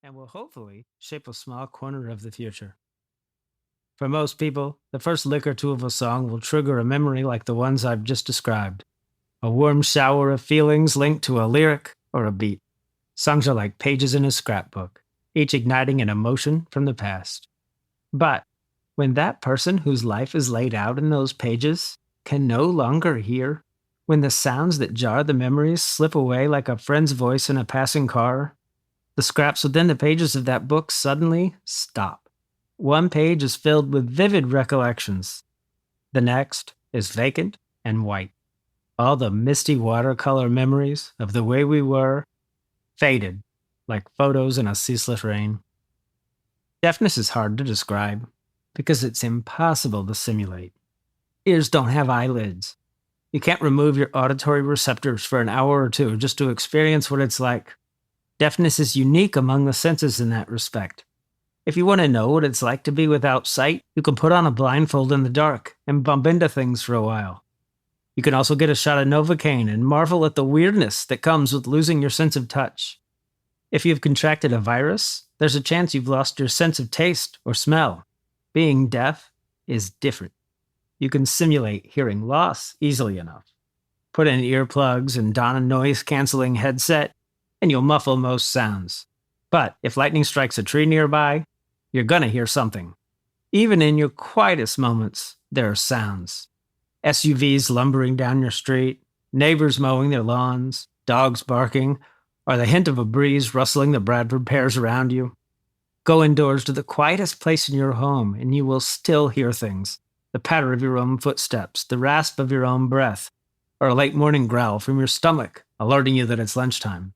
and will hopefully shape a small corner of the future. For most people, the first lick or two of a song will trigger a memory like the ones I've just described, a warm shower of feelings linked to a lyric or a beat. Songs are like pages in a scrapbook, each igniting an emotion from the past. But when that person whose life is laid out in those pages can no longer hear, when the sounds that jar the memories slip away like a friend's voice in a passing car, the scraps within the pages of that book suddenly stop. One page is filled with vivid recollections. The next is vacant and white. All the misty watercolor memories of the way we were faded like photos in a ceaseless rain. Deafness is hard to describe because it's impossible to simulate. Ears don't have eyelids. You can't remove your auditory receptors for an hour or two just to experience what it's like. Deafness is unique among the senses in that respect. If you want to know what it's like to be without sight, you can put on a blindfold in the dark and bump into things for a while. You can also get a shot of Novocaine and marvel at the weirdness that comes with losing your sense of touch. If you've contracted a virus, there's a chance you've lost your sense of taste or smell. Being deaf is different. You can simulate hearing loss easily enough. Put in earplugs and don a noise-canceling headset, and you'll muffle most sounds. But if lightning strikes a tree nearby, you're gonna hear something. Even in your quietest moments, there are sounds. SUVs lumbering down your street, neighbors mowing their lawns, dogs barking, or the hint of a breeze rustling the Bradford pears around you. Go indoors to the quietest place in your home, and you will still hear things. The patter of your own footsteps, the rasp of your own breath, or a late morning growl from your stomach, alerting you that it's lunchtime.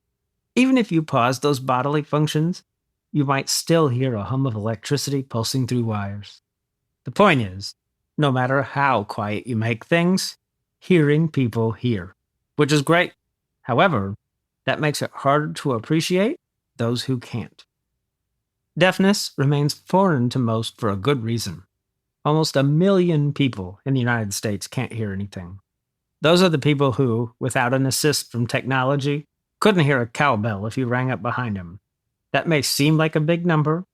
Even if you pause those bodily functions, you might still hear a hum of electricity pulsing through wires. The point is, no matter how quiet you make things, hearing people hear, which is great. However, that makes it harder to appreciate those who can't. Deafness remains foreign to most for a good reason. Almost 1 million people in the United States can't hear anything. Those are the people who, without an assist from technology, couldn't hear a cowbell if you rang up behind them. That may seem like a big number,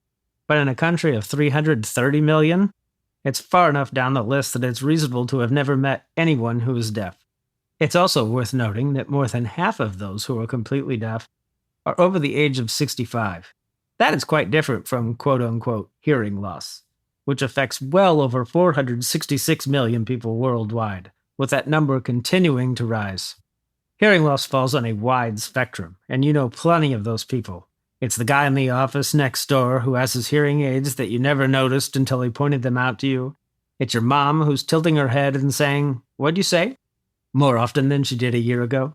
but in a country of 330 million, it's far enough down the list that it's reasonable to have never met anyone who is deaf. It's also worth noting that more than half of those who are completely deaf are over the age of 65. That is quite different from quote-unquote hearing loss, which affects well over 466 million people worldwide, with that number continuing to rise. Hearing loss falls on a wide spectrum, and you know plenty of those people. It's the guy in the office next door who has his hearing aids that you never noticed until he pointed them out to you. It's your mom who's tilting her head and saying, "What'd you say?" more often than she did a year ago.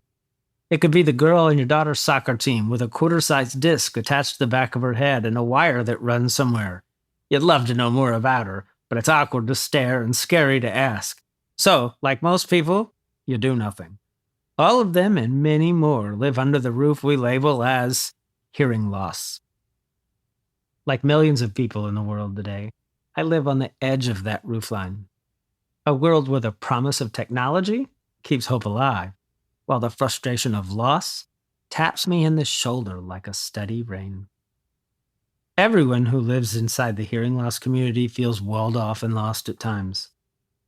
It could be the girl on your daughter's soccer team with a quarter-sized disc attached to the back of her head and a wire that runs somewhere. You'd love to know more about her, but it's awkward to stare and scary to ask. So, like most people, you do nothing. All of them and many more live under the roof we label as hearing loss. Like millions of people in the world today, I live on the edge of that roofline. A world where the promise of technology keeps hope alive, while the frustration of loss taps me in the shoulder like a steady rain. Everyone who lives inside the hearing loss community feels walled off and lost at times.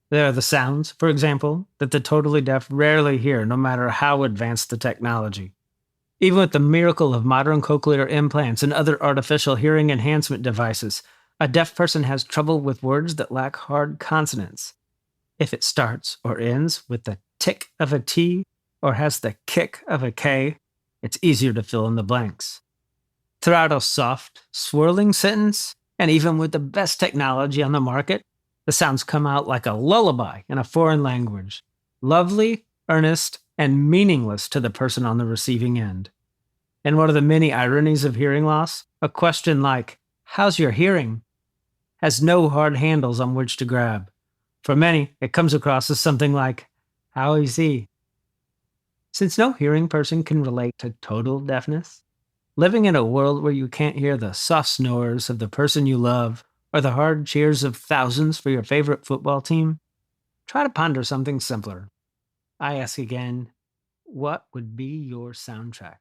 There are the sounds, for example, that the totally deaf rarely hear no matter how advanced the technology. Even with the miracle of modern cochlear implants and other artificial hearing enhancement devices, a deaf person has trouble with words that lack hard consonants. If it starts or ends with the tick of a T or has the kick of a K, it's easier to fill in the blanks. Throughout a soft, swirling sentence, and even with the best technology on the market, the sounds come out like a lullaby in a foreign language. Lovely, earnest, and meaningless to the person on the receiving end. And one of the many ironies of hearing loss, a question like, "How's your hearing?" has no hard handles on which to grab. For many, it comes across as something like, "How is he?" Since no hearing person can relate to total deafness, living in a world where you can't hear the soft snores of the person you love or the hard cheers of thousands for your favorite football team, try to ponder something simpler. I ask again, what would be your soundtrack?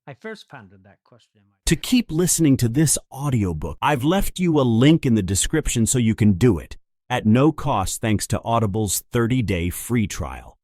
I first pondered that question in my... To keep listening to this audiobook, I've left you a link in the description so you can do it, at no cost thanks to Audible's 30-day free trial.